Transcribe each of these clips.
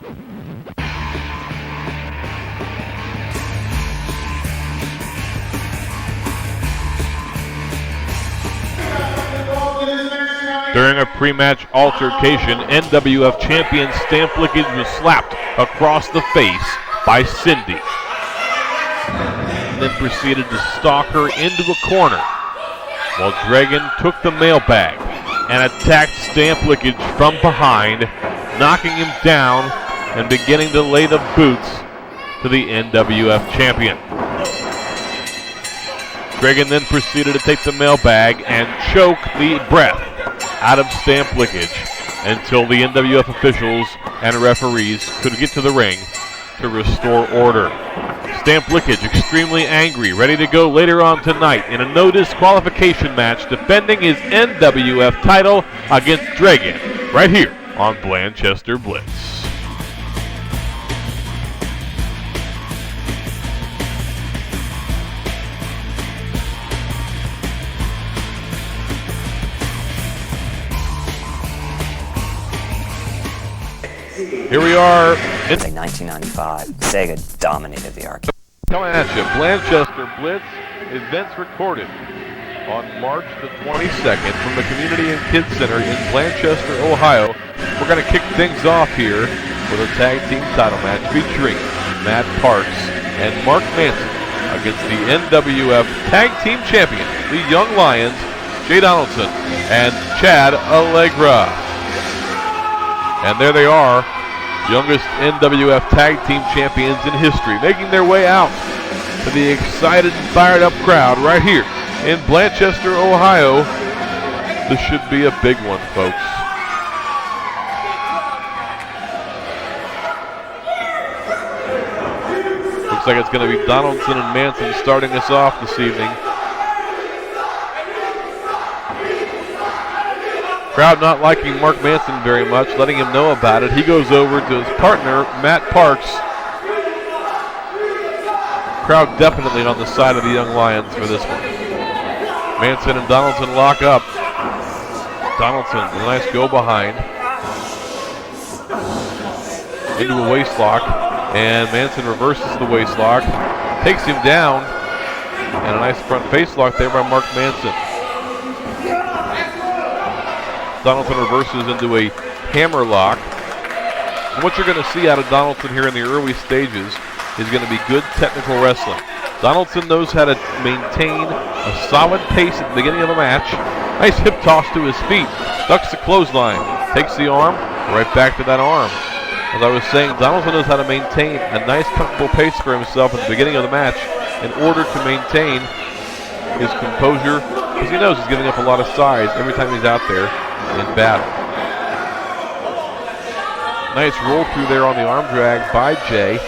During a pre-match altercation, NWF champion Stamp Lickage was slapped across the face by Cindy, and then proceeded to stalk her into a corner, while Dregen took the mailbag and attacked Stamp Lickage from behind, knocking him down and beginning to lay the boots to the NWF champion. Dregen then proceeded to take the mailbag and choke the breath out of Stamp Lickage until the NWF officials and referees could get to the ring to restore order. Stamp Lickage extremely angry, ready to go later on tonight in a no disqualification match, defending his NWF title against Dregen right here on Blanchester Blitz. Here we are. It's like 1995. Sega dominated the arcade. Coming at you, Blanchester Blitz, events recorded on March the 22nd from the Community and Kids Center in Blanchester, Ohio. We're going to kick things off here with a tag team title match featuring Matt Parks and Mark Manson against the NWF Tag Team Champions, the Young Lions, Jay Donaldson and Chad Allegra. And there they are, youngest NWF Tag Team Champions in history, making their way out to the excited and fired up crowd right here in Blanchester, Ohio. This should be a big one, folks. Looks like it's going to be Donaldson and Manson starting us off this evening. Crowd not liking Mark Manson very much, letting him know about it. He goes over to his partner, Matt Parks. Crowd definitely on the side of the Young Lions for this one. Manson and Donaldson lock up. Donaldson, a nice go behind. Into a waist lock, and Manson reverses the waist lock, takes him down, and a nice front face lock there by Mark Manson. Donaldson reverses into a hammer lock. And what you're going to see out of Donaldson here in the early stages is going to be good technical wrestling. Donaldson knows how to maintain a solid pace at the beginning of a match. Nice hip toss to his feet. Ducks the clothesline. Takes the arm. Right back to that arm. As I was saying, Donaldson knows how to maintain a nice comfortable pace for himself at the beginning of the match in order to maintain his composure, because he knows he's giving up a lot of size every time he's out there in battle. Nice roll through there on the arm drag by Jay.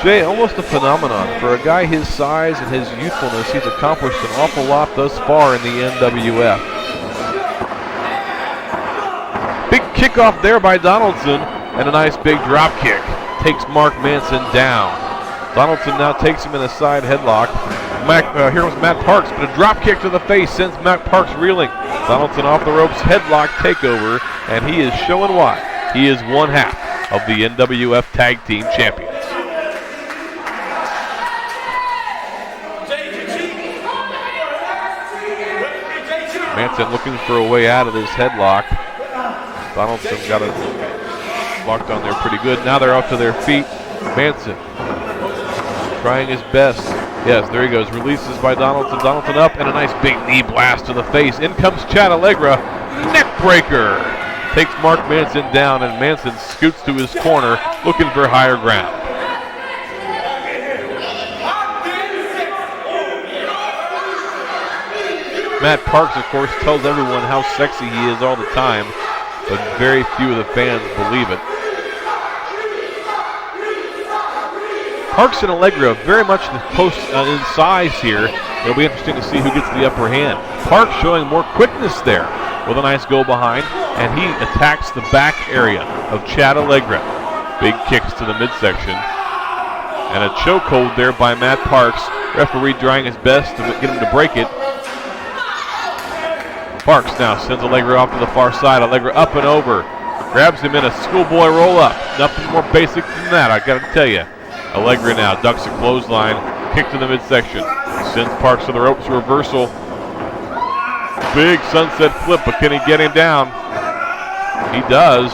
Jay, almost a phenomenon. For a guy his size and his youthfulness, he's accomplished an awful lot thus far in the NWF. Big kickoff there by Donaldson, and a nice big drop kick takes Mark Manson down. Donaldson now takes him in a side headlock. Here comes Matt Parks, but a drop kick to the face sends Matt Parks reeling. Donaldson off the ropes, headlock takeover, and he is showing why he is one half of the NWF Tag Team Champions. Manson looking for a way out of this headlock. Donaldson got it locked on there pretty good. Now they're up to their feet. Manson trying his best. Yes, there he goes. Releases by Donaldson. Donaldson up, and a nice big knee blast to the face. In comes Chad Allegra. Neck breaker. Takes Mark Manson down, and Manson scoots to his corner looking for higher ground. Matt Parks, of course, tells everyone how sexy he is all the time, but very few of the fans believe it. Parks and Allegra very much close in size here. It'll be interesting to see who gets the upper hand. Parks showing more quickness there with a nice go behind, and he attacks the back area of Chad Allegra. Big kicks to the midsection. And a chokehold there by Matt Parks. Referee trying his best to get him to break it. Parks now sends Allegra off to the far side. Allegra up and over. Grabs him in a schoolboy roll-up. Nothing more basic than that, I gotta tell you. Allegra now ducks a clothesline, kick to the midsection. Sends Parks to the ropes, reversal. Big sunset flip, but can he get him down? He does.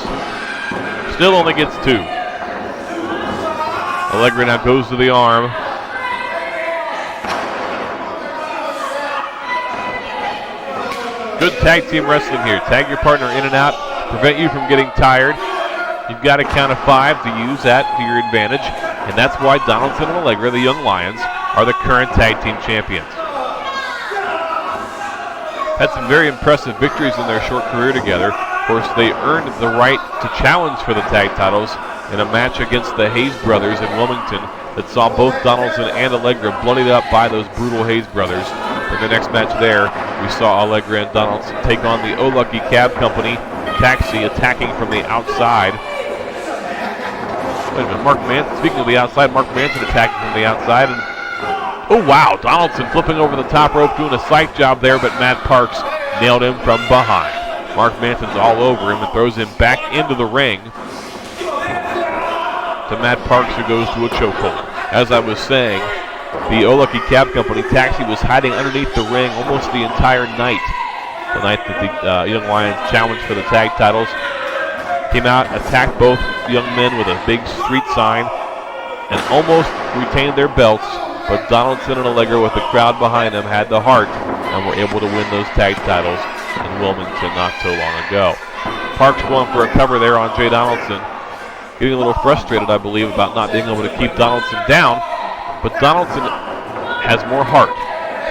Still only gets 2. Allegra now goes to the arm. Good tag team wrestling here. Tag your partner in and out, prevent you from getting tired. You've got a count of 5 to use that to your advantage, and that's why Donaldson and Allegra, the Young Lions, are the current tag team champions. Had some very impressive victories in their short career together. Of course, they earned the right to challenge for the tag titles in a match against the Hayes brothers in Wilmington that saw both Donaldson and Allegra bloodied up by those brutal Hayes brothers. In the next match there, we saw Allegra and Donaldson take on the O'Lucky Cab Company. Taxi attacking from the outside. Wait a minute, Mark Manson, speaking of the outside, Mark Manson attacking from the outside. And oh wow, Donaldson flipping over the top rope, doing a sight job there, but Matt Parks nailed him from behind. Mark Manson's all over him and throws him back into the ring to Matt Parks, who goes to a chokehold. As I was saying, the O'Lucky Cab Company Taxi was hiding underneath the ring almost the entire night. The night that the Young Lions challenged for the tag titles. Came out, attacked both young men with a big street sign, and almost retained their belts, but Donaldson and Allegra, with the crowd behind them, had the heart and were able to win those tag titles in Wilmington not so long ago. Parks going for a cover there on Jay Donaldson. Getting a little frustrated, I believe, about not being able to keep Donaldson down, but Donaldson has more heart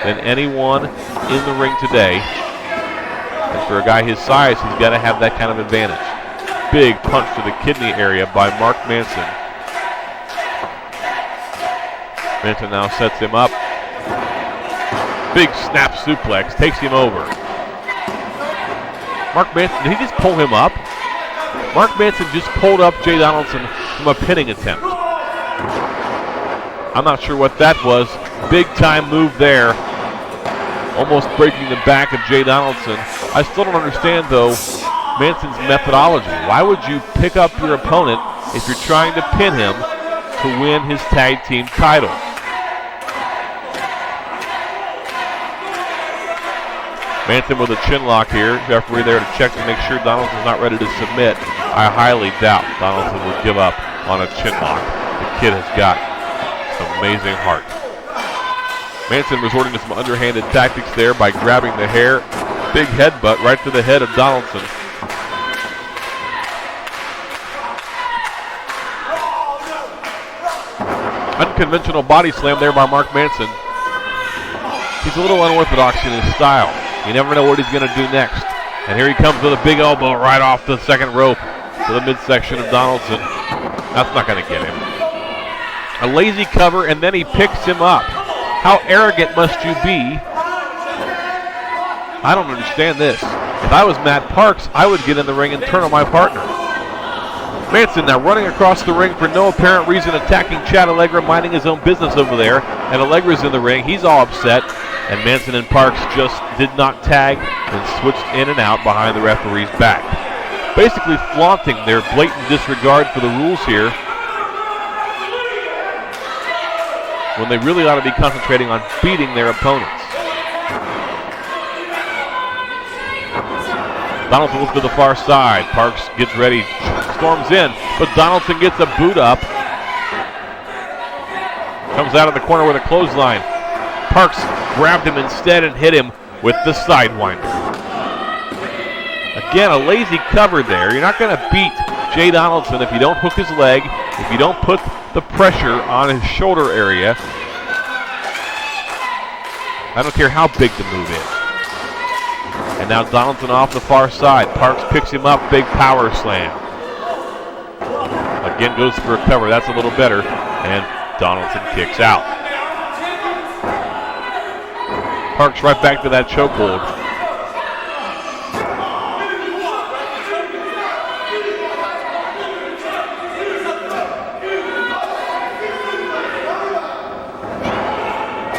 than anyone in the ring today. And for a guy his size, he's got to have that kind of advantage. Big punch to the kidney area by Mark Manson. Manson now sets him up. Big snap suplex, takes him over. Mark Manson, did he just pull him up? Mark Manson just pulled up Jay Donaldson from a pinning attempt. I'm not sure what that was. Big time move there. Almost breaking the back of Jay Donaldson. I still don't understand, though, Manson's methodology. Why would you pick up your opponent if you're trying to pin him to win his tag team title? Manson with a chin lock here. Referee there to check to make sure Donaldson's not ready to submit. I highly doubt Donaldson would give up on a chin lock. The kid has got some amazing heart. Manson resorting to some underhanded tactics there by grabbing the hair. Big headbutt right to the head of Donaldson. Unconventional body slam there by Mark Manson. He's a little unorthodox in his style. You never know what he's going to do next. And here he comes with a big elbow right off the second rope to the midsection of Donaldson. That's not going to get him. A lazy cover, and then he picks him up. How arrogant must you be? I don't understand this. If I was Matt Parks, I would get in the ring and turn on my partner. Manson now running across the ring for no apparent reason, attacking Chad Allegra, minding his own business over there. And Allegra's in the ring. He's all upset. And Manson and Parks just did not tag and switched in and out behind the referee's back. Basically flaunting their blatant disregard for the rules here, when they really ought to be concentrating on beating their opponents. Donaldson looks to the far side. Parks gets ready, storms in, but Donaldson gets a boot up. Comes out of the corner with a clothesline. Parks grabbed him instead and hit him with the Sidewinder. Again, a lazy cover there. You're not going to beat Jay Donaldson if you don't hook his leg, if you don't put the pressure on his shoulder area. I don't care how big the move is. And now Donaldson off the far side. Parks picks him up, big power slam. Again goes for a cover. That's a little better. And Donaldson kicks out. Parks right back to that chokehold.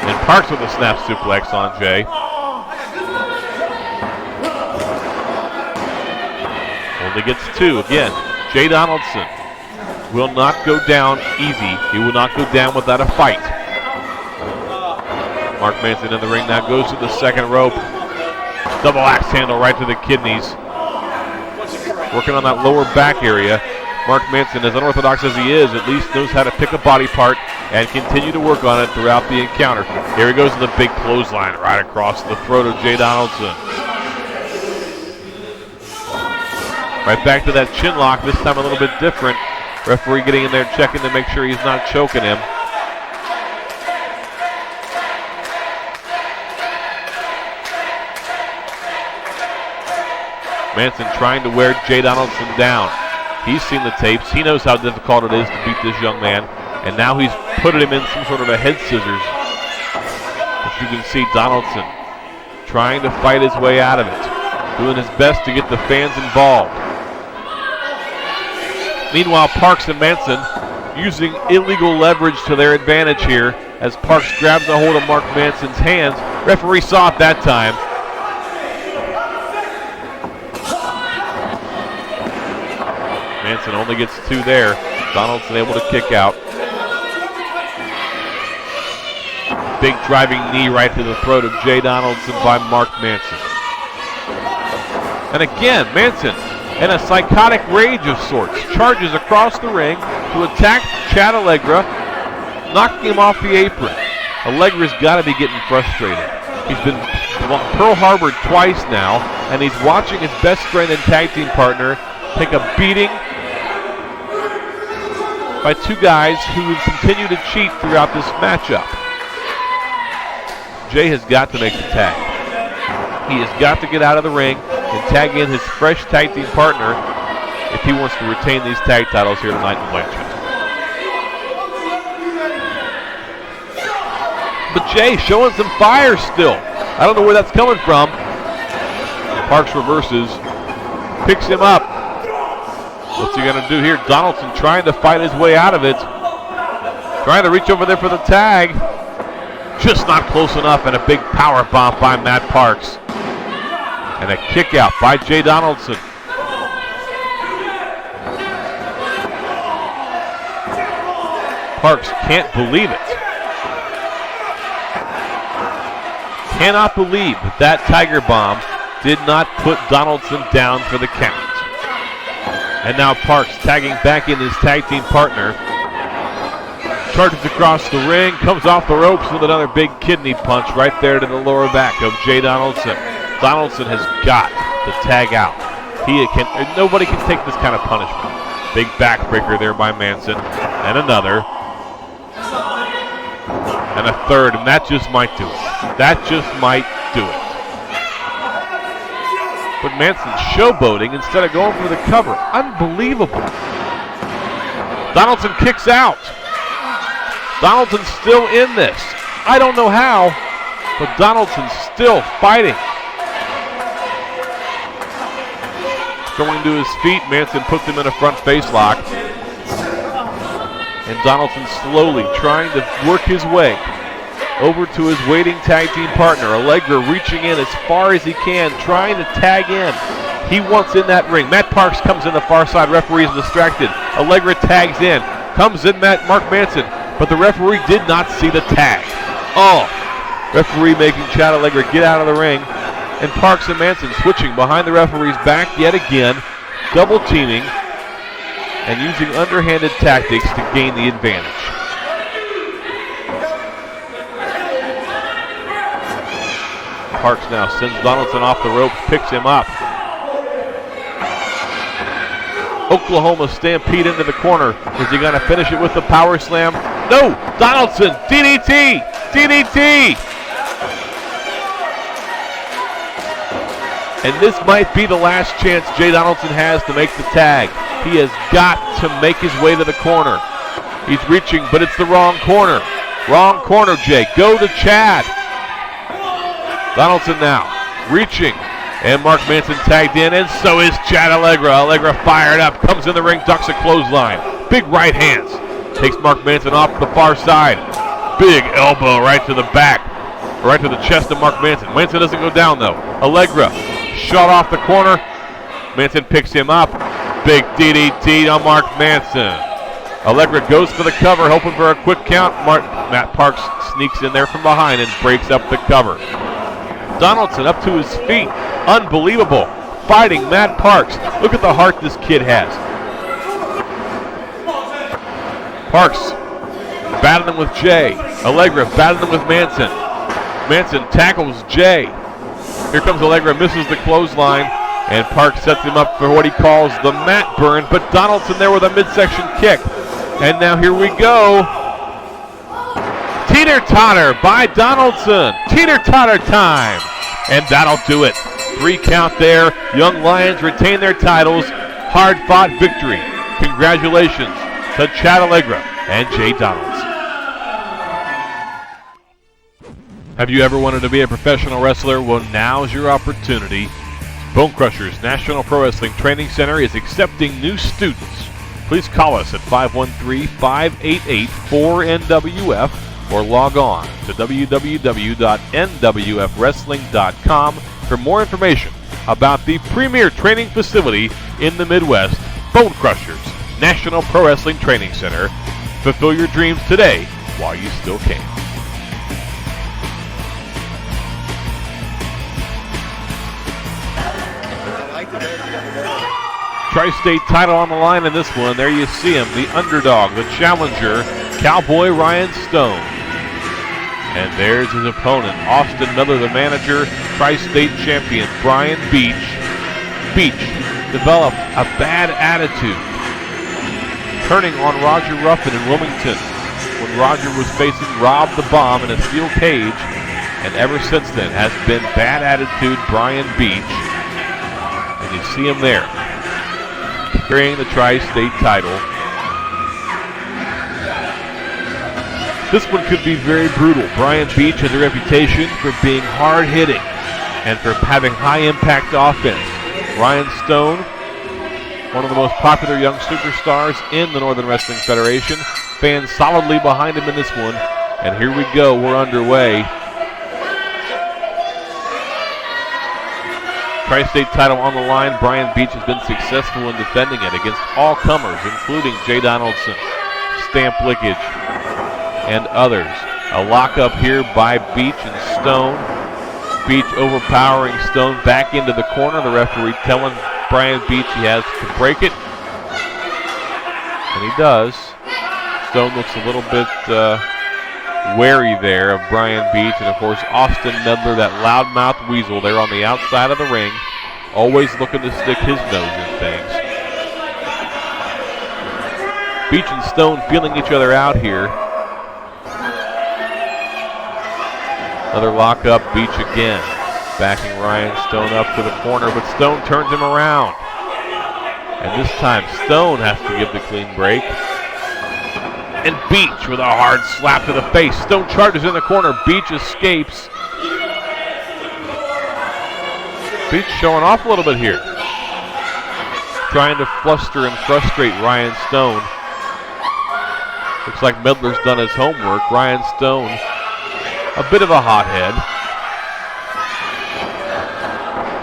And Parks with a snap suplex on Jay. Only gets 2. Again, Jay Donaldson will not go down easy. He will not go down without a fight. Mark Manson in the ring now, goes to the second rope. Double axe handle right to the kidneys. Working on that lower back area. Mark Manson, as unorthodox as he is, at least knows how to pick a body part and continue to work on it throughout the encounter. Here he goes to the big clothesline right across the throat of Jay Donaldson. Right back to that chin lock, this time a little bit different. Referee getting in there, checking to make sure he's not choking him. Manson trying to wear Jay Donaldson down. He's seen the tapes. He knows how difficult it is to beat this young man. And now he's put him in some sort of a head scissors. As you can see, Donaldson trying to fight his way out of it. Doing his best to get the fans involved. Meanwhile, Parks and Manson using illegal leverage to their advantage here as Parks grabs a hold of Mark Manson's hands. Referee saw it that time. Manson only gets 2 there. Donaldson able to kick out. Big driving knee right to the throat of Jay Donaldson by Mark Manson. And again, Manson, in a psychotic rage of sorts, charges across the ring to attack Chad Allegra, knocking him off the apron. Allegra's got to be getting frustrated. He's been Pearl Harbored twice now, and he's watching his best friend and tag team partner take a beating by 2 guys who continue to cheat throughout this matchup. Jay has got to make the tag. He has got to get out of the ring and tag in his fresh tag team partner if he wants to retain these tag titles here tonight in Blanchester. But Jay showing some fire still. I don't know where that's coming from. Parks reverses, picks him up. What's he going to do here? Donaldson trying to fight his way out of it. Trying to reach over there for the tag. Just not close enough, and a big power bomb by Matt Parks. And a kick out by Jay Donaldson. Parks can't believe it. Cannot believe that Tiger Bomb did not put Donaldson down for the count. And now Parks tagging back in his tag team partner. Charges across the ring, comes off the ropes with another big kidney punch right there to the lower back of Jay Donaldson. Donaldson has got to tag out. Nobody can take this kind of punishment. Big backbreaker there by Manson. And another. And a third, and that just might do it. That just might do it. But Manson showboating instead of going for the cover. Unbelievable. Donaldson kicks out. Donaldson's still in this. I don't know how, but Donaldson's still fighting. Going to his feet, Manson puts him in a front face lock. And Donaldson slowly trying to work his way over to his waiting tag team partner. Allegra reaching in as far as he can, trying to tag in. He wants in that ring. Matt Parks comes in the far side. Referee is distracted. Allegra tags in. Comes in Mark Manson, but the referee did not see the tag. Oh, referee making Chad Allegra get out of the ring. And Parks and Manson switching behind the referee's back yet again, double teaming and using underhanded tactics to gain the advantage. Parks now sends Donaldson off the ropes, picks him up. Oklahoma Stampede into the corner. Is he going to finish it with the power slam? No! Donaldson! DDT! DDT! And this might be the last chance Jay Donaldson has to make the tag. He has got to make his way to the corner. He's reaching, but it's the wrong corner. Wrong corner, Jay. Go to Chad. Donaldson now reaching. And Mark Manson tagged in, and so is Chad Allegra. Allegra fired up, comes in the ring, ducks a clothesline. Big right hands. Takes Mark Manson off the far side. Big elbow right to the back. Right to the chest of Mark Manson. Manson doesn't go down, though. Allegra shot off the corner. Manson picks him up. Big DDT on Mark Manson. Allegra goes for the cover, hoping for a quick count. Matt Parks sneaks in there from behind and breaks up the cover. Donaldson up to his feet. Unbelievable. Fighting Matt Parks. Look at the heart this kid has. Parks battling with Jay. Allegra battling with Manson. Manson tackles Jay. Here comes Allegra, misses the clothesline, and Parks sets him up for what he calls the mat burn, but Donaldson there with a midsection kick. And now here we go. Teeter-totter by Donaldson. Teeter-totter time. And that'll do it. 3 count there. Young Lions retain their titles. Hard-fought victory. Congratulations to Chad Allegra and Jay Donaldson. Have you ever wanted to be a professional wrestler? Well, now's your opportunity. Bone Crushers National Pro Wrestling Training Center is accepting new students. Please call us at 513-588-4NWF or log on to www.nwfwrestling.com for more information about the premier training facility in the Midwest, Bone Crushers National Pro Wrestling Training Center. Fulfill your dreams today while you still can. Tri-State title on the line in this one. There you see him, the underdog, the challenger, Cowboy Ryan Stone. And there's his opponent, Austin Miller, the manager, Tri-State champion, Brian Beech. Beech developed a bad attitude, turning on Roger Ruffin in Wilmington when Roger was facing Rob the Bomb in a steel cage, and ever since then has been bad attitude Brian Beech. And you see him there, carrying the Tri-State title. This one could be very brutal. Brian Beech has a reputation for being hard-hitting and for having high-impact offense. Ryan Stone, one of the most popular young superstars in the Northern Wrestling Federation. Fans solidly behind him in this one. And here we go, we're underway. Tri-State title on the line. Brian Beech has been successful in defending it against all comers, including Jay Donaldson, Stamp Lickage, and others. A lockup here by Beech and Stone. Beech overpowering Stone back into the corner. The referee telling Brian Beech he has to break it. And he does. Stone looks a little bit wary there of Brian Beech. And of course Austin Medler, that loudmouth weasel there on the outside of the ring, always looking to stick his nose in things. Beech and Stone feeling each other out here. Another lockup, Beech again, backing Ryan Stone up to the corner, but Stone turns him around. And this time Stone has to give the clean break. And Beech with a hard slap to the face. Stone charges in the corner, Beech escapes. Beech showing off a little bit here, trying to fluster and frustrate Ryan Stone. Looks like Medler's done his homework. Ryan Stone, a bit of a hothead.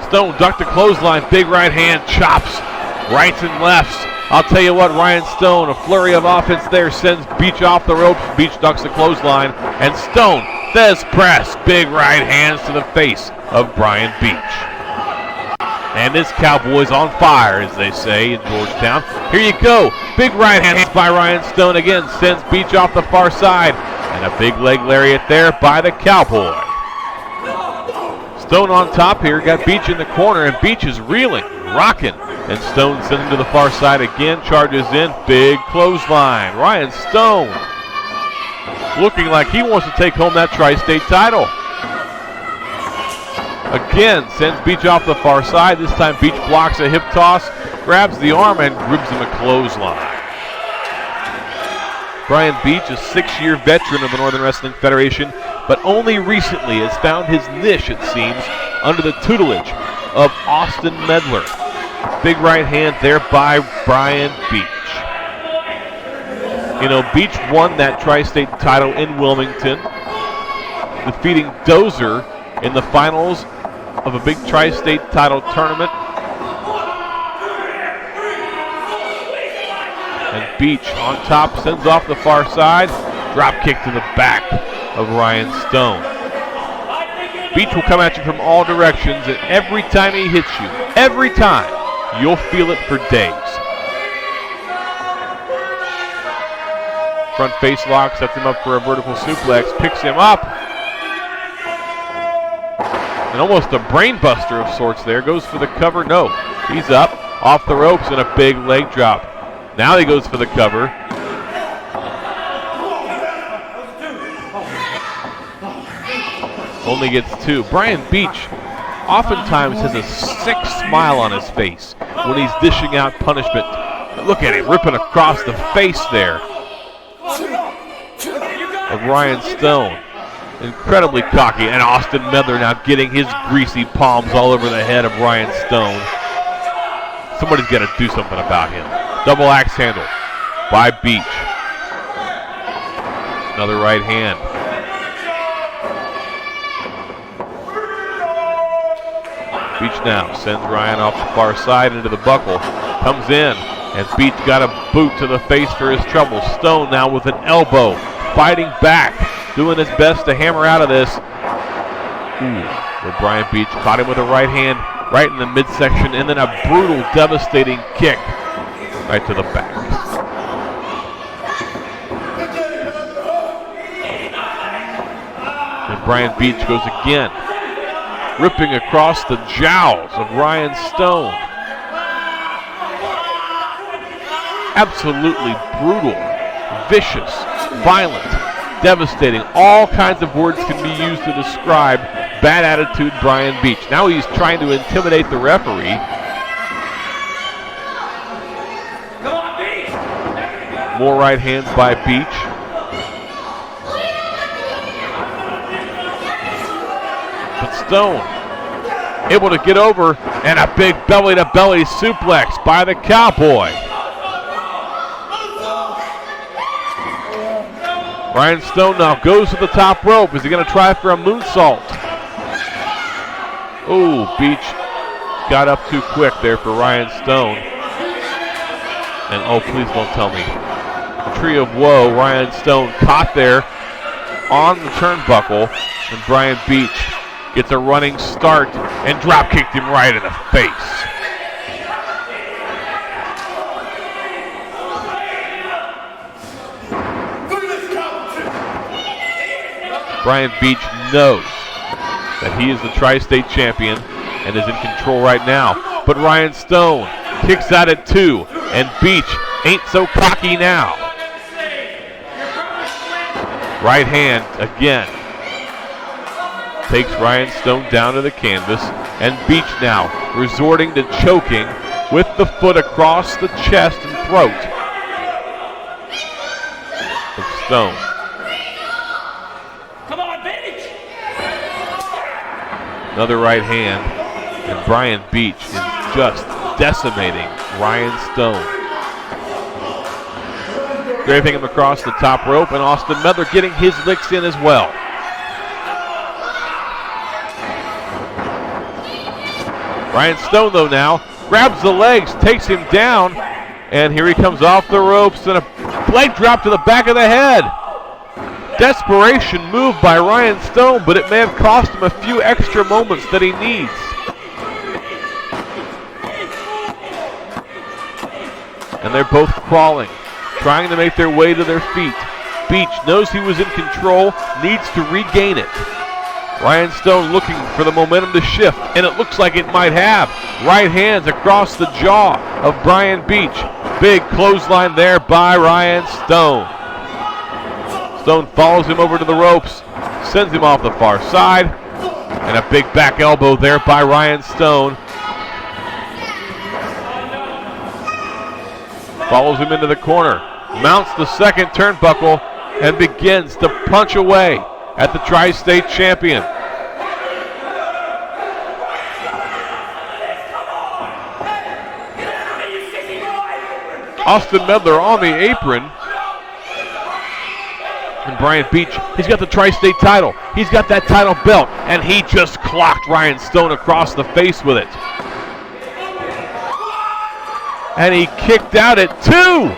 Stone ducked a clothesline, big right hand, chops, rights and lefts. I'll tell you what, Ryan Stone, a flurry of offense there, sends Beech off the ropes. Beech ducks the clothesline, and Stone, Thez press, big right hands to the face of Brian Beech. And this Cowboy's on fire, as they say in Georgetown. Here you go, big right hand by Ryan Stone again, sends Beech off the far side. And a big leg lariat there by the Cowboy. Stone on top here, got Beech in the corner, and Beech is reeling, rocking. And Stone sends him to the far side again, charges in, big clothesline. Ryan Stone looking like he wants to take home that Tri-State title. Again, sends Beech off the far side. This time Beech blocks a hip toss, grabs the arm, and ribs him a clothesline. Brian Beech, a 6-year veteran of the Northern Wrestling Federation, but only recently has found his niche, it seems, under the tutelage of Austin Medler. Big right hand there by Brian Beech. You know, Beech won that Tri-State title in Wilmington, defeating Dozer in the finals of a big Tri-State title tournament Beech on top, sends off the far side. Drop kick to the back of Ryan Stone. Beech will come at you from all directions, and every time he hits you, every time, you'll feel it for days. Front face lock, sets him up for a vertical suplex, picks him up. And almost a brain buster of sorts there. Goes for the cover. No, he's up, off the ropes, and a big leg drop. Now he goes for the cover. Only gets 2. Brian Beech oftentimes has a sick smile on his face when he's dishing out punishment. Look at him ripping across the face there of Ryan Stone. Incredibly cocky, and Austin Medler now getting his greasy palms all over the head of Ryan Stone. Somebody's got to do something about him. Double axe handle by Beech. Another right hand. Beech now sends Ryan off the far side into the buckle. Comes in, and Beech got a boot to the face for his trouble. Stone now with an elbow, fighting back, doing his best to hammer out of this. But Brian Beech caught him with a right hand, right in the midsection, and then a brutal, devastating kick right to the back. And Brian Beech goes again, ripping across the jowls of Ryan Stone. Absolutely brutal, vicious, violent, devastating. All kinds of words can be used to describe bad attitude Brian Beech. Now he's trying to intimidate the referee. More right hands by Beech. But Stone able to get over, and a big belly-to-belly suplex by the Cowboy. Ryan Stone now goes to the top rope. Is he going to try for a moonsault? Oh, Beech got up too quick there for Ryan Stone. And oh, please don't tell me. The Tree of Woe, Ryan Stone caught there on the turnbuckle, and Brian Beech gets a running start and drop kicked him right in the face. Brian Beech knows that he is the Tri-State champion and is in control right now. But Ryan Stone kicks out at 2, and Beech ain't so cocky now. Right hand again. Takes Ryan Stone down to the canvas, and Beech now resorting to choking with the foot across the chest and throat of Stone. Come on, Beech! Another right hand, and Brian Beech is just decimating Ryan Stone. Draping him across the top rope, and Austin Medler getting his licks in as well. Ryan Stone, though, now grabs the legs, takes him down, and here he comes off the ropes, and a leg drop to the back of the head. Desperation move by Ryan Stone, but it may have cost him a few extra moments that he needs. And they're both crawling, trying to make their way to their feet. Beech knows he was in control, needs to regain it. Ryan Stone looking for the momentum to shift, and it looks like it might have. Right hands across the jaw of Brian Beech. Big clothesline there by Ryan Stone. Stone follows him over to the ropes, sends him off the far side, and a big back elbow there by Ryan Stone. Follows him into the corner, mounts the second turnbuckle, and begins to punch away at the Tri-State champion. Austin Medler on the apron. And Brian Beech, he's got the Tri-State title. He's got that title belt, and he just clocked Ryan Stone across the face with it. And he kicked out at 2.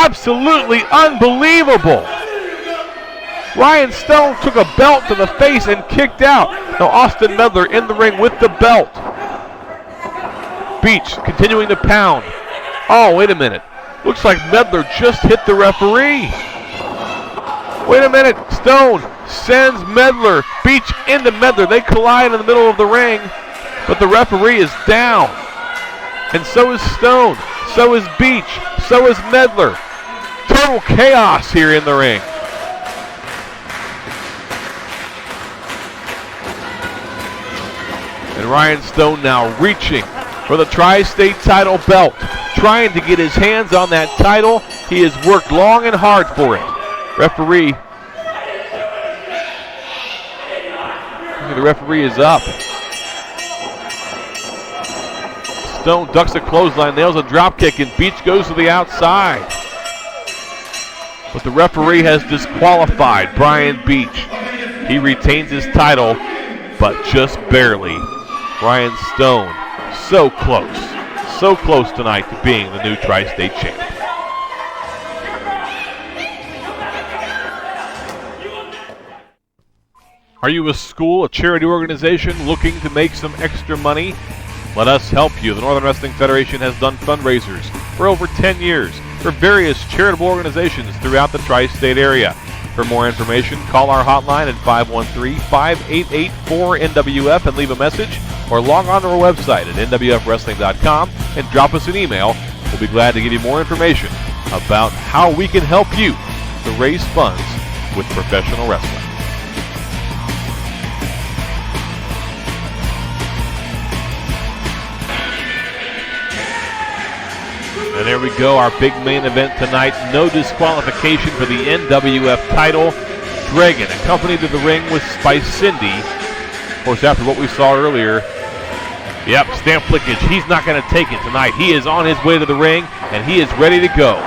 Absolutely unbelievable. Ryan Stone took a belt to the face and kicked out. Now Austin Medler in the ring with the belt. Beech continuing to pound. Oh, wait a minute. Looks like Medler just hit the referee. Wait a minute. Stone sends Medler. Beech into Medler. They collide in the middle of the ring, but the referee is down. And so is Stone. So is Beech. So is Medler. Total chaos here in the ring. And Ryan Stone now reaching for the Tri-State title belt, trying to get his hands on that title. He has worked long and hard for it. Referee. The referee is up. Stone ducks a clothesline, nails a drop kick, and Beech goes to the outside. But the referee has disqualified Brian Beech. He retains his title, but just barely. Ryan Stone, so close tonight to being the new Tri-State champ. Are you a school, a charity organization looking to make some extra money? Let us help you. The Northern Wrestling Federation has done fundraisers for over 10 years for various charitable organizations throughout the Tri-State area. For more information, call our hotline at 513-5884-NWF and leave a message, or log on to our website at nwfwrestling.com and drop us an email. We'll be glad to give you more information about how we can help you to raise funds with professional wrestling. And there we go, our big main event tonight. No disqualification for the NWF title. Dregen accompanied to the ring by Cindy. Of course, after what we saw earlier, yep, Stamp Lickage, he's not going to take it tonight. He is on his way to the ring, and he is ready to go.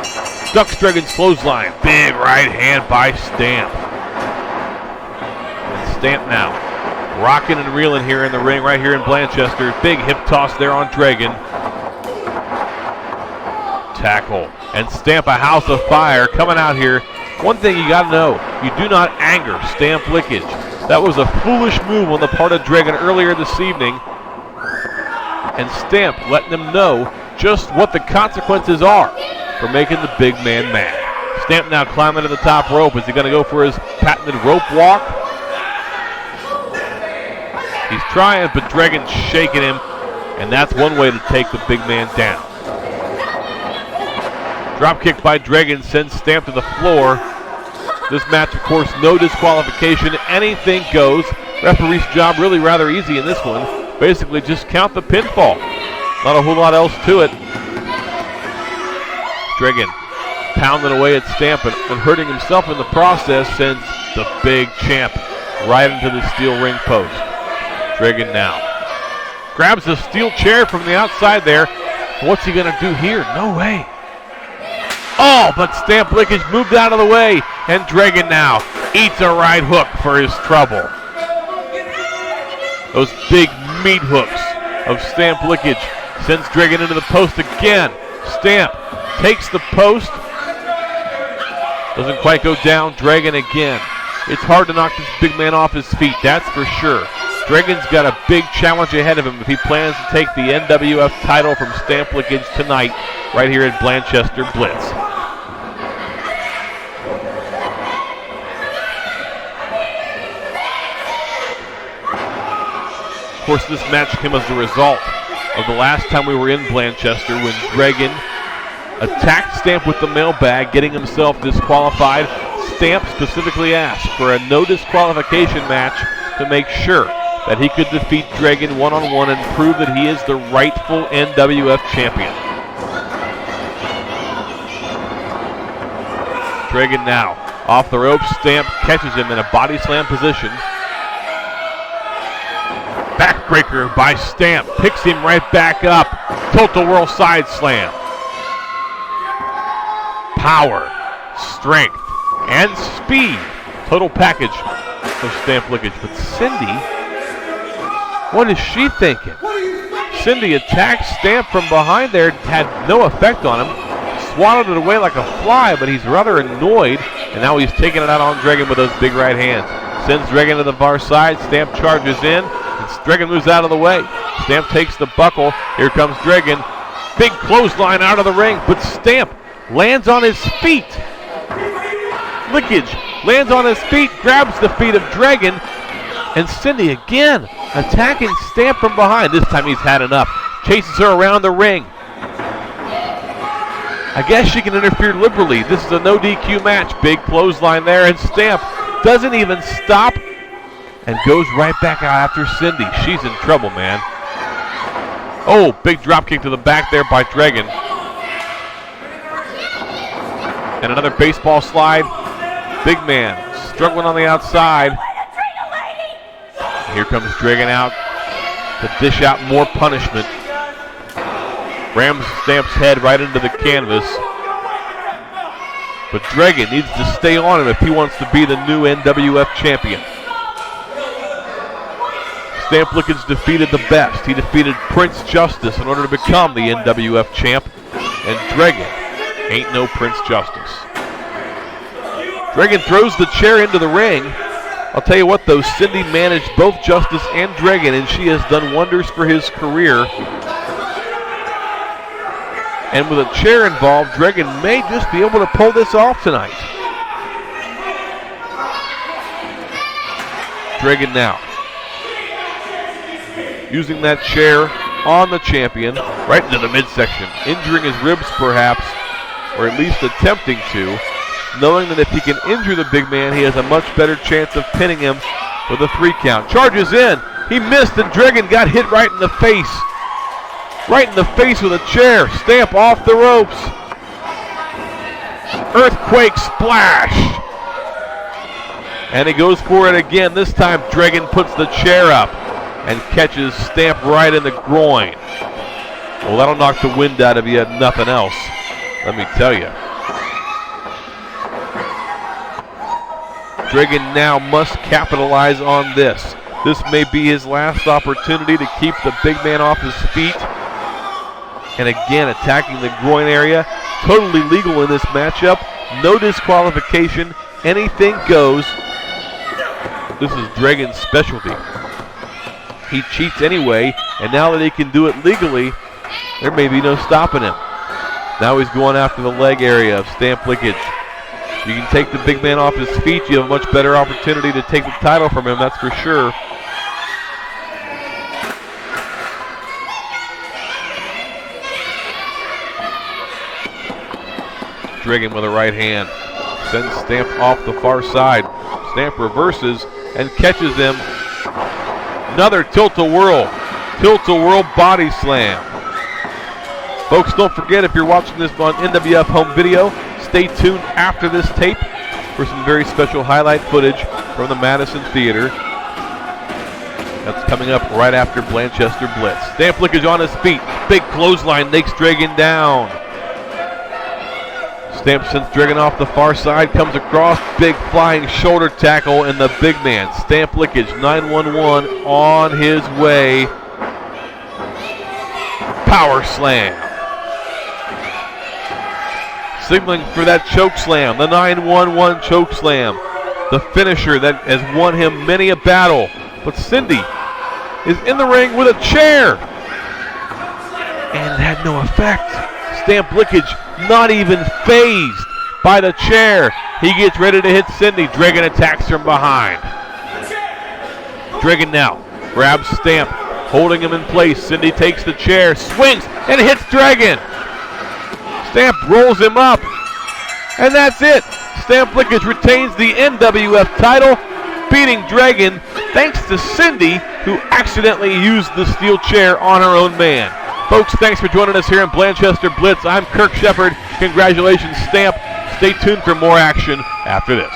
Ducks Dregen's clothesline. Big right hand by Stamp. And Stamp now rocking and reeling here in the ring, right here in Blanchester. Big hip toss there on Dregen. Tackle. And Stamp, a house of fire coming out here. One thing you got to know, you do not anger Stamp Lickage. That was a foolish move on the part of Dregen earlier this evening. And Stamp letting them know just what the consequences are for making the big man mad. Stamp now climbing to the top rope. Is he going to go for his patented rope walk? He's trying, but Dregen's shaking him, and that's one way to take the big man down. Drop kick by Dregen sends Stamp to the floor. This match, of course, no disqualification. Anything goes. Referee's job really rather easy in this one. Basically just count the pinfall. Not a whole lot else to it. Dregen pounding away at Stamp and hurting himself in the process, sends the big champ right into the steel ring post. Dregen now grabs a steel chair from the outside there. What's he going to do here? No way. Oh, but Stamp Lickage moved out of the way, and Dregen now eats a right hook for his trouble. Those big meat hooks of Stamp Lickage sends Dregen into the post again. Stamp takes the post. Doesn't quite go down. Dregen again. It's hard to knock this big man off his feet, that's for sure. Dregen's got a big challenge ahead of him if he plans to take the NWF title from Stamp Lickage tonight, right here at Blanchester Blitz. Of course, this match came as a result of the last time we were in Blanchester when Dregen attacked Stamp with the mailbag, getting himself disqualified. Stamp specifically asked for a no disqualification match to make sure that he could defeat Dregen one-on-one and prove that he is the rightful NWF champion. Dregen now off the rope. Stamp catches him in a body slam position. Backbreaker by Stamp, picks him right back up. Total Whirl side slam. Power, strength, and speed. Total package of Stamp Lickage. But Cindy, what is she thinking? Cindy attacks Stamp from behind there, had no effect on him. swatted it away like a fly, but he's rather annoyed, and now he's taking it out on Dregen with those big right hands. Sends Dregen to the far side. Stamp charges in, and Dregen moves out of the way. Stamp takes the buckle. Here comes Dregen. Big clothesline out of the ring, but Stamp lands on his feet. Lickage lands on his feet, grabs the feet of Dregen, and Cindy again attacking Stamp from behind. This time he's had enough. Chases her around the ring. I guess she can interfere liberally. This is a no DQ match. Big clothesline there, and Stamp doesn't even stop and goes right back out after Cindy. She's in trouble, man. Oh, big drop kick to the back there by Dregen. And another baseball slide. Big man struggling on the outside. Here comes Dregen out to dish out more punishment. Rams Stamp's head right into the canvas. But Dregen needs to stay on him if he wants to be the new NWF champion. Stamp Lickage defeated the best. He defeated Prince Justice in order to become the NWF champ. And Dregen ain't no Prince Justice. Dregen throws the chair into the ring. I'll tell you what though, Cindy managed both Justice and Dregen, and she has done wonders for his career. And with a chair involved, Dregen may just be able to pull this off tonight. Dregen now using that chair on the champion, right into the midsection, injuring his ribs perhaps, or at least attempting to, knowing that if he can injure the big man, he has a much better chance of pinning him with a 3 count. Charges in, he missed, and Dregen got hit right in the face. Right in the face with a chair. Stamp off the ropes. Earthquake splash. And he goes for it again. This time Dregen puts the chair up and catches Stamp right in the groin. Well, that'll knock the wind out of you if nothing else, let me tell you. Dregen now must capitalize on this. This may be his last opportunity to keep the big man off his feet. And again, attacking the groin area. Totally legal in this matchup. No disqualification. Anything goes. This is Dregen's specialty. He cheats anyway, and now that he can do it legally, there may be no stopping him. Now he's going after the leg area of Stamp Lickage. You can take the big man off his feet, you have a much better opportunity to take the title from him, that's for sure. Dregen with a right hand. Sends Stamp off the far side. Stamp reverses and catches him. Another tilt-a-whirl. Tilt-a-whirl body slam. Folks, don't forget, if you're watching this on NWF home video, stay tuned after this tape for some very special highlight footage from the Madison Theater. That's coming up right after Blanchester Blitz. Stamp Lickage on his feet. Big clothesline takes Dregen down. Stamp sends Dregen off the far side, comes across, big flying shoulder tackle, and the big man, Stamp Lickage, 911 on his way. Power slam. Signaling for that choke slam, the 911 choke slam. The finisher that has won him many a battle. But Cindy is in the ring with a chair. And had no effect. Stamp Lickage not even phased by the chair. He gets ready to hit Cindy. Dregen attacks from behind. Dregen now grabs Stamp, holding him in place. Cindy takes the chair, swings, and hits Dregen. Stamp rolls him up, and that's it. Stamp Lickage retains the NWF title, beating Dregen thanks to Cindy, who accidentally used the steel chair on her own man. Folks, thanks for joining us here in Blanchester Blitz. I'm Kirk Shepard. Congratulations, Stamp. Stay tuned for more action after this.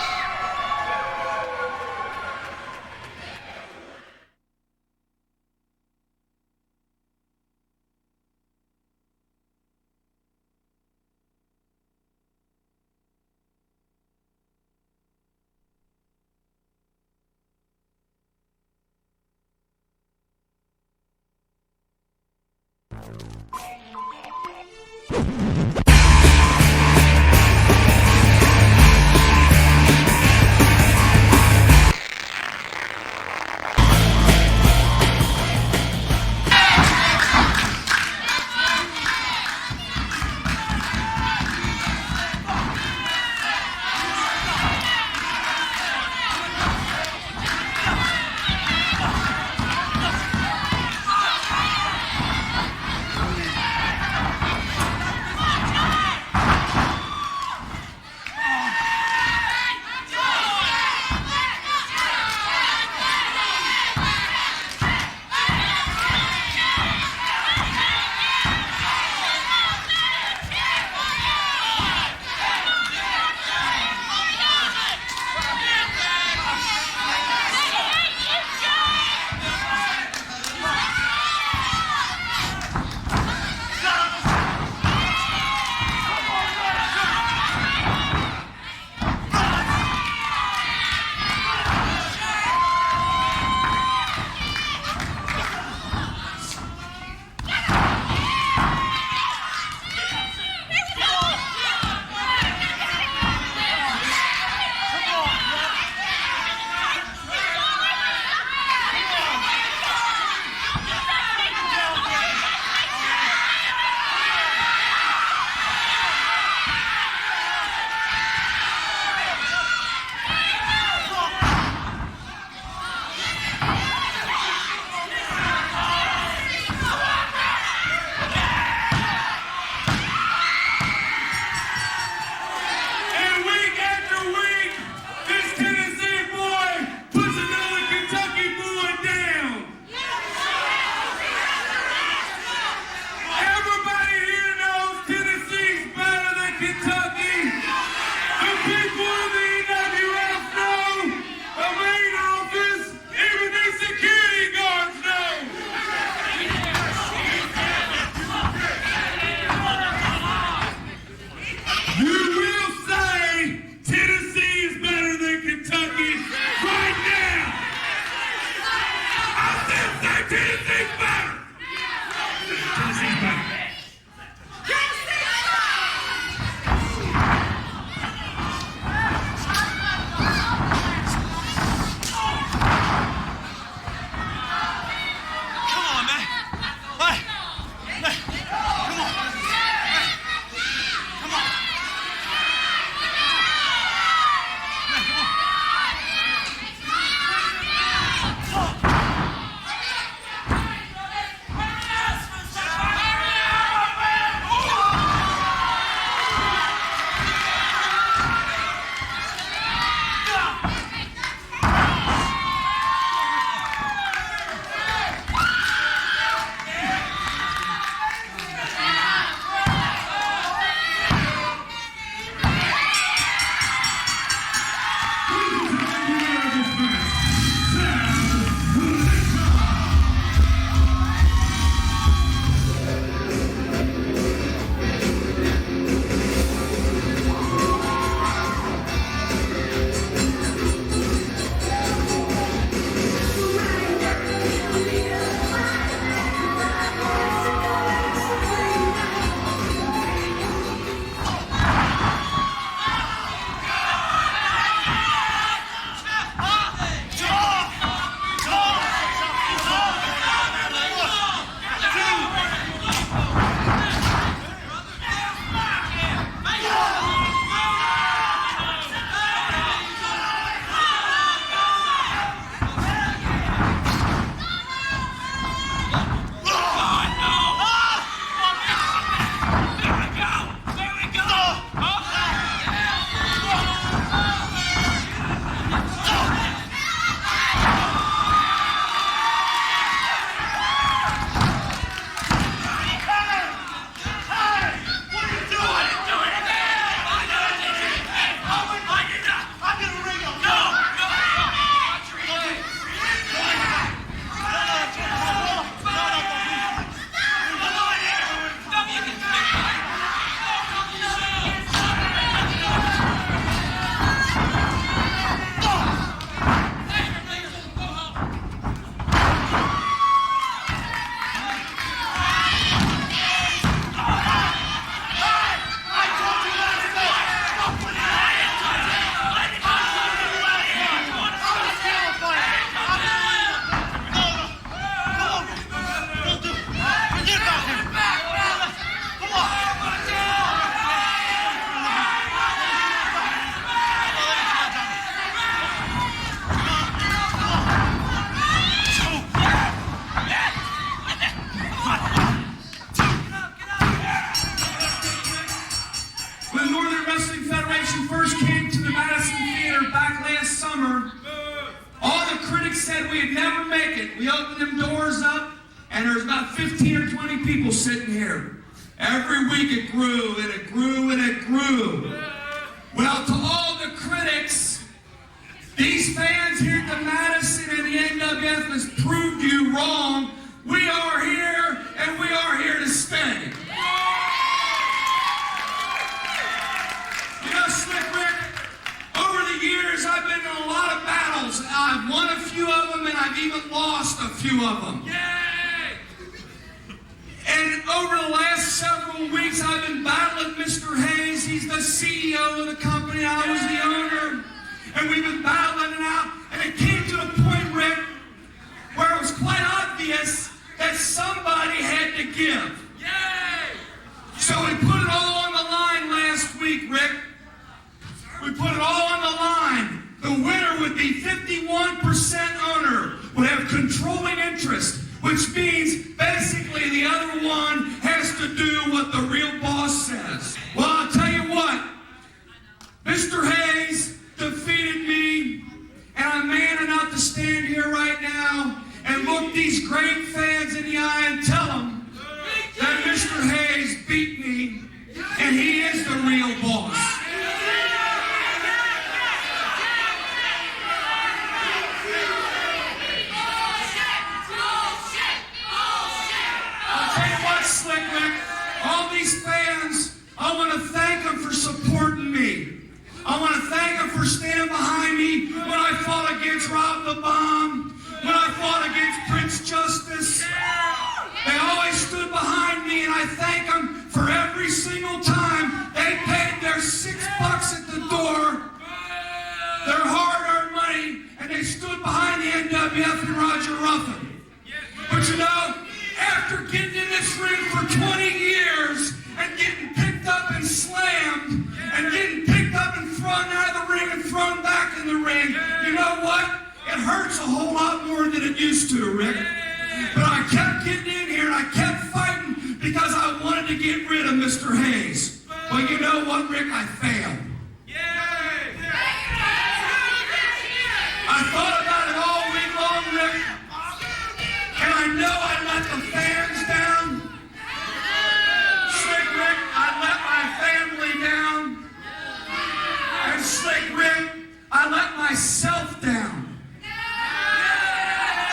said we'd never make it. We opened them doors up, and there's about 15 or 20 people sitting here. Every week it grew, and it grew, and it grew. Well, to all the critics, these fans here at the Madison and the NWF has proved you wrong. We are here, and we are here to stay. You know, Slick Rick, over the years I've been in a lot of battles. I've won a few of them, and I've even lost a few of them. Yay! And over the last several weeks, I've been battling Mr. Hayes. He's the CEO of the company. I was the owner. And we've been battling it out. And it came to a point, Rick, where it was quite obvious that somebody had to give. Yay! So we put it all on the line last week, Rick. We put it all on the line. The winner would be 51% owner, would have controlling interest, which means basically the other one has to do what the real boss says. Well, I'll tell you what, Mr. Hayes defeated me, and I'm man enough to stand here right now and look these great fans in the eye and tell them that Mr. Hayes beat me, and he is the real boss. Slick Rick, all these fans, I want to thank them for supporting me. I want to thank them for standing behind me when I fought against Rob the Bomb, when I fought against Prince Justice. They always stood behind me, and I thank them for every single time they paid their $6 at the door, their hard-earned money, and they stood behind the NWF and Roger Ruffin. But you know, after getting in this ring for 20 years and getting picked up and slammed and getting picked up and thrown out of the ring and thrown back in the ring, you know what? It hurts a whole lot more than it used to, Rick. But I kept getting in here and I kept fighting because I wanted to get rid of Mr. Hayes. But you know what, Rick? I failed. I thought about it all week long, Rick. And I know I let the fans down. Slick Rick, I let my family down. And Slick Rick, I let myself down.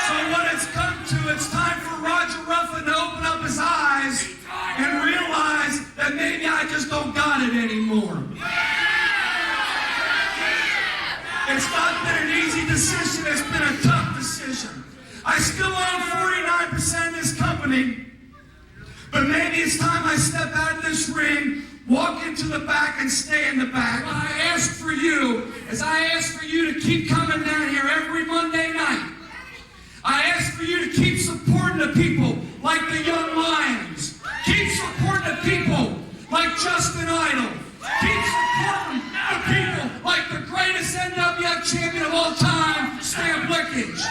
So what it's come to, it's time for Roger Ruffin to open up his eyes and realize that maybe I just don't got it anymore. It's not been an easy decision, it's been a tough decision. I still own 49% of this company, but maybe it's time I step out of this ring, walk into the back, and stay in the back. What I ask for you is I ask for you to keep coming down here every Monday night. I ask for you to keep supporting the people like the Young Lions. Keep supporting the people like Justin Idol. Keep supporting the people like the greatest NWF champion of all time, Lickage.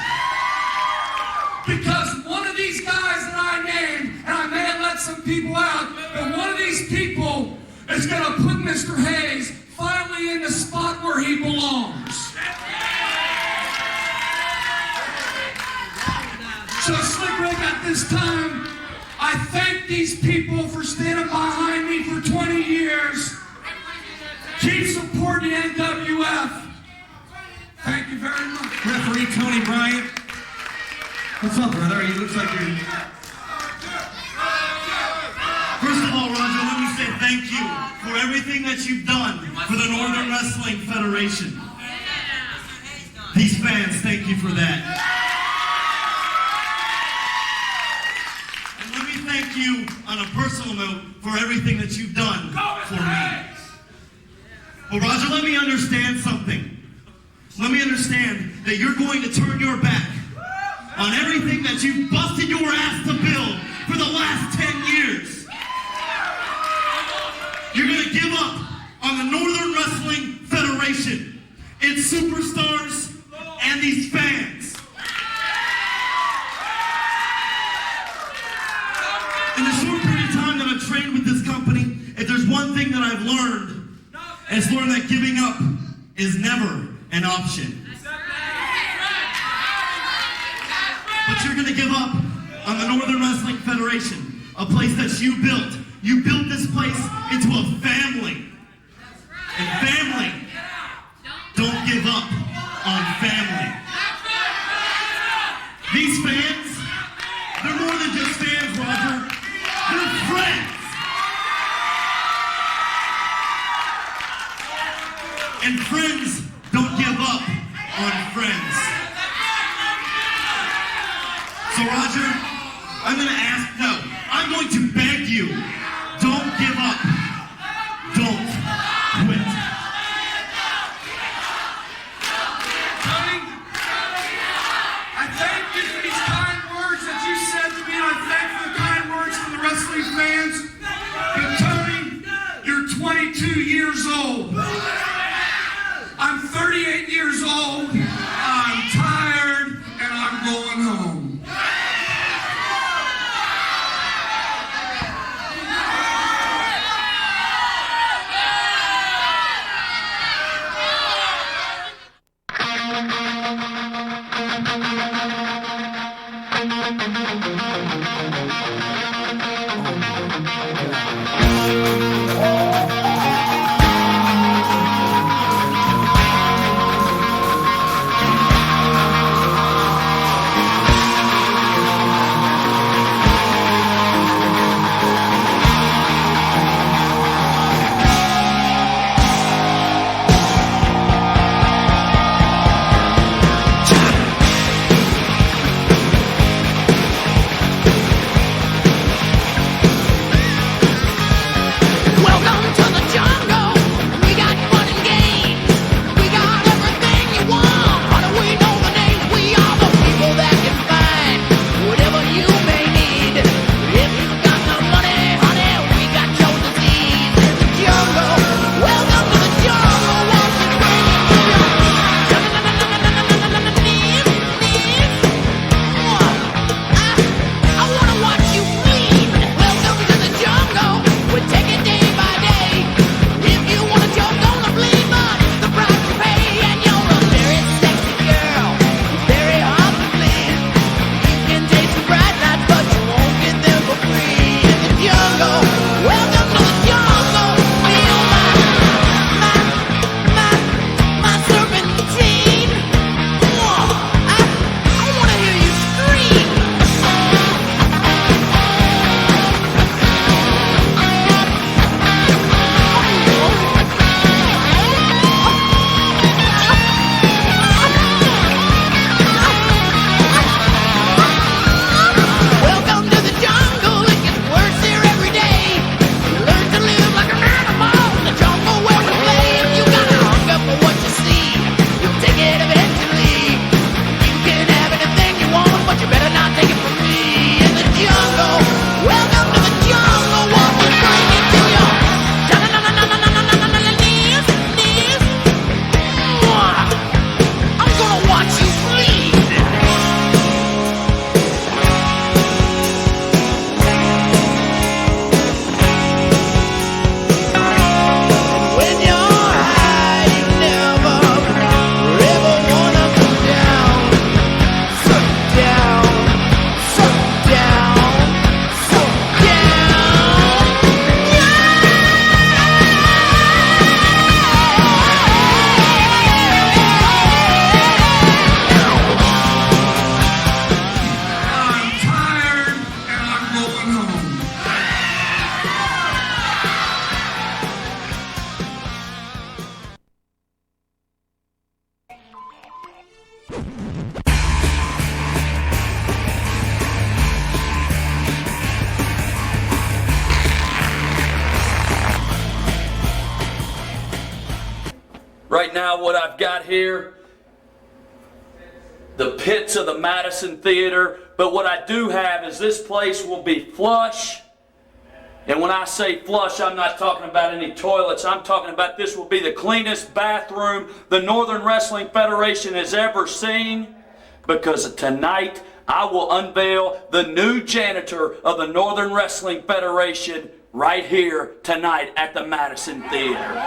Because one of these guys that I named, and I may have let some people out, but one of these people is going to put Mr. Hayes finally in the spot where he belongs. So Slick Rick, at this time, I thank these people for standing behind me for 20 years. Keep supporting the NWF. Thank you very much. Referee Tony Bryant. What's up, brother? He looks like you're... First of all, Roger, let me say thank you for everything that you've done for the Northern Wrestling Federation. These fans, thank you for that. And let me thank you on a personal note for everything that you've done for me. Well, Roger, let me understand something. Let me understand that you're going to turn your back on everything that you've busted your ass to build for the last 10 years. You're going to give up on the Northern Wrestling Federation, its superstars, and these fans. In the short period of time that I've trained with this company, if there's one thing that I've learned, it's learned that giving up is never an option. But you're gonna give up on the Northern Wrestling Federation, a place that you built. You built this place into a family. And family don't give up on family. These fans, they're more than just fans, Roger. They're friends. And friends don't give up on friends. So Roger, I'm going to beg you, don't give up. Don't quit. Tony, I thank you for these kind words that you said to me, and I thank you for the kind words from the wrestling fans. But Tony, you're 22 years old. I'm 38 years old. I'm tired, and I'm going home. Right now, what I've got here, the pits of the Madison Theater, but what I do have is this place will be flush. And when I say flush, I'm not talking about any toilets. I'm talking about this will be the cleanest bathroom the Northern Wrestling Federation has ever seen, because tonight I will unveil the new janitor of the Northern Wrestling Federation right here tonight at the Madison Theater.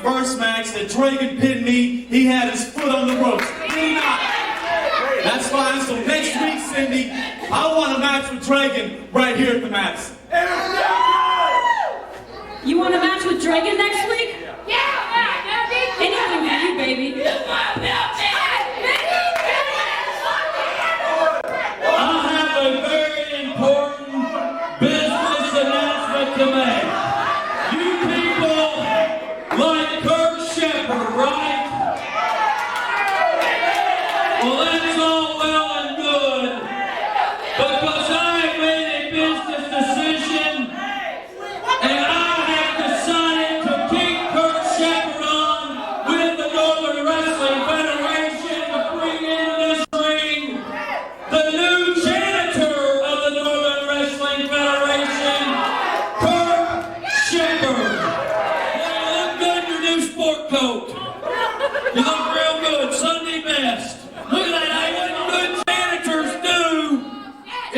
first match that Dregen pinned me, he had his foot on the ropes. Did he not? That's fine. So next week, Cindy, I want a match with Dregen right here at the Manson. You want a match with Dregen next week? Yeah! Anything for you, baby. I have a very important business announcement to make. You people like Kurt Shepherd, right? Well, that's all well and good, because I made a business decision, and I have decided to keep Kurt Shepherd on with the Northern Wrestling Federation to bring into this ring the new janitor of the Northern Wrestling Federation, Kurt Shepherd. You look good in your new sport coat. You look real good, Sunday best. Look at that. What good janitors do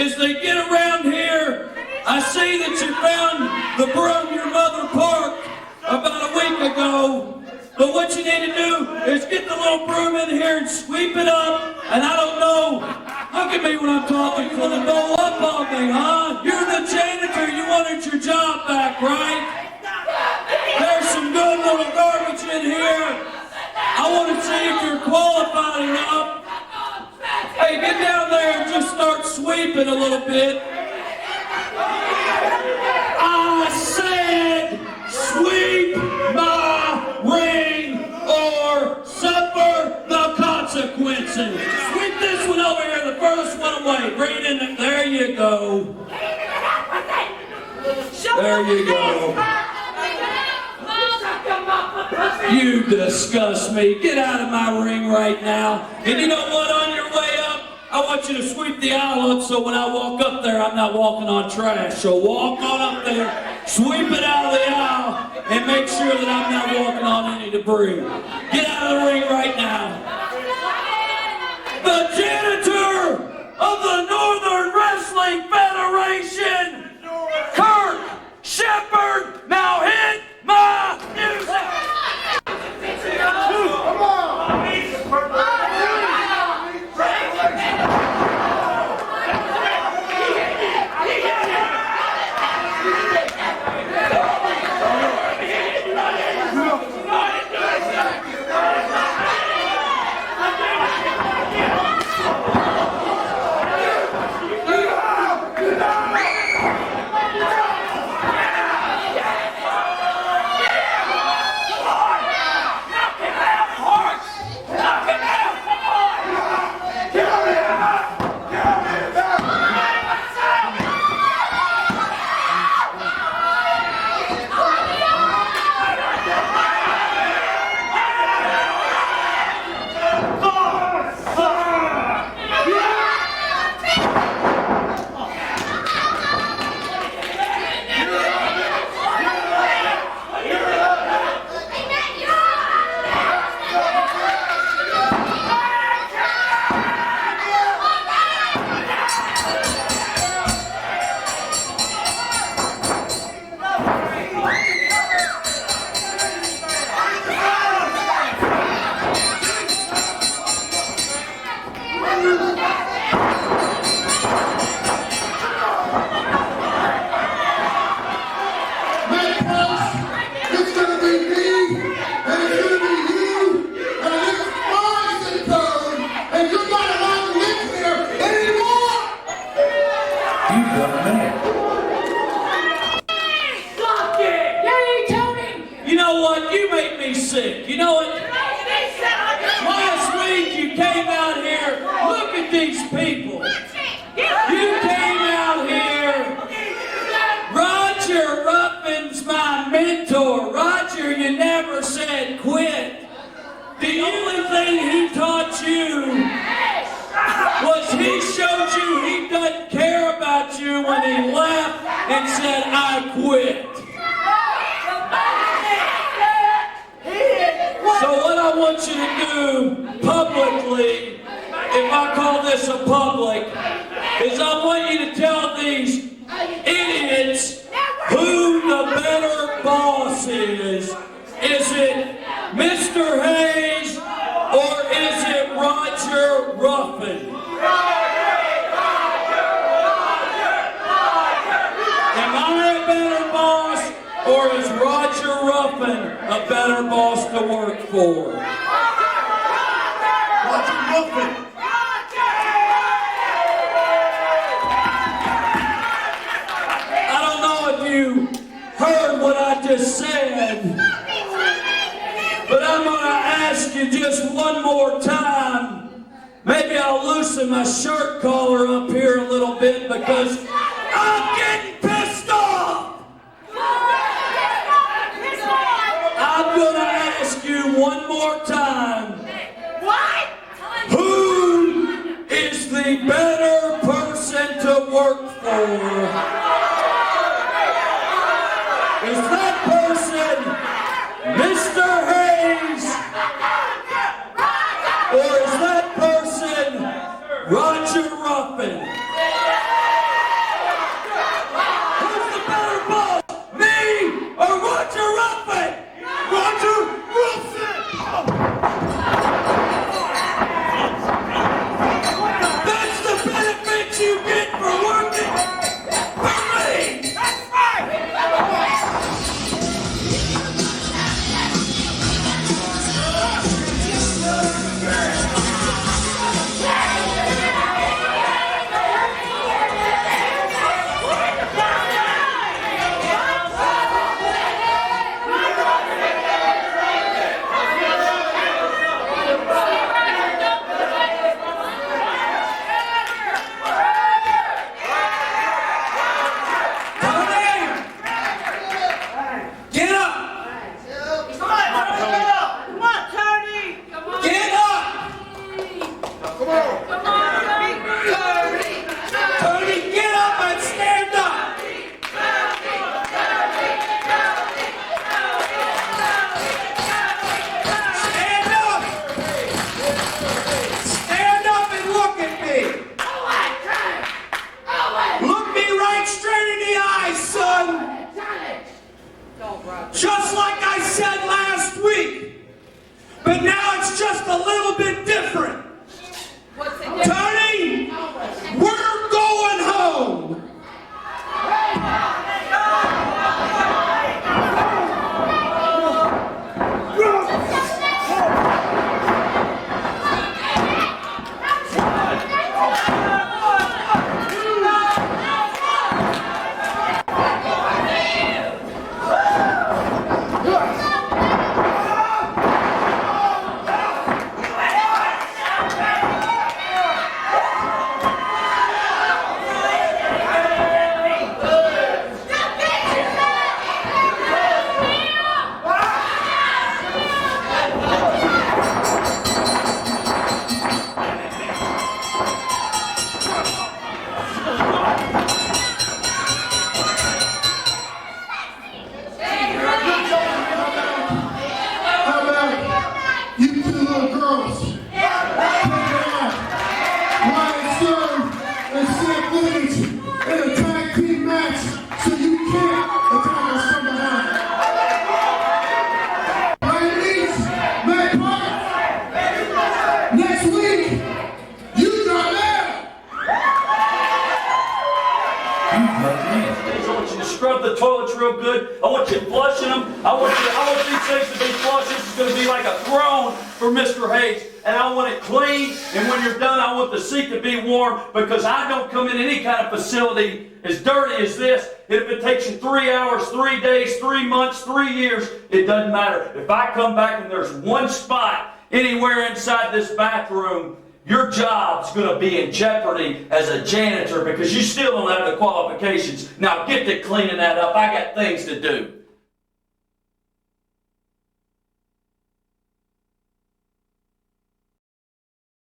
is they get around here. I see that you found the broom your mother parked about a week ago. But what you need to do is get the little broom in here and sweep it up. And I don't know, look at me when I'm talking, for the go up on me, huh? You're the janitor, you wanted your job back, right? There's some good little garbage in here. I want to see if you're qualified enough. Hey, get down there and just start sweeping a little bit. I said, sweep my ring or suffer the consequences. Sweep this one over here, the furthest one away. Bring it in there. There you go. There you go. You disgust me. Get out of my ring right now. And you know what? On your way up, I want you to sweep the aisle up so when I walk up there, I'm not walking on trash. So walk on up there, sweep it out of the aisle, and make sure that I'm not walking on any debris. Get out of the ring right now. The janitor of the Northern Wrestling Federation, Kurt Shepherd. Now hit my music. Sick. You know what? Last week you came out here. Look at these people. You came out here. Roger Ruffin's my mentor. Roger, you never said quit. The only thing he taught you was he showed you he doesn't care about you when he left and said, I quit. So what I want you to do publicly, if I call this a public, is I want you to tell these idiots who the better boss is. Is it Mr. Hayes or is it Roger Ruffin? Am I a better boss or is Roger Ruffin a better boss to work for? Roger Ruffin. I don't know if you heard what I just said, but I'm going to ask you just one more time. Maybe I'll loosen my shirt collar up here a little bit because I'm getting pissed off. I'm going to ask you one more time. Who is the better person to work for? Is that person Mr. Hayes? Or is that person Roger Ruffin? Who's the better boss? Me or Roger Ruffin? Roger Ruffin! That's the benefit you get for working for me! That's right! Just like I said last week, but now it's just a little bit different. Tony, we're going home. Scrub the toilets real good. I want you flushing them. I want these things to be flushed. This is going to be like a throne for Mr. Hayes. And I want it clean. And when you're done, I want the seat to be warm because I don't come in any kind of facility as dirty as this. If it takes you 3 hours, 3 days, 3 months, 3 years, it doesn't matter. If I come back and there's one spot anywhere inside this bathroom, your job's going to be in jeopardy as a janitor because you still don't have the qualifications. Now get to cleaning that up. I got things to do.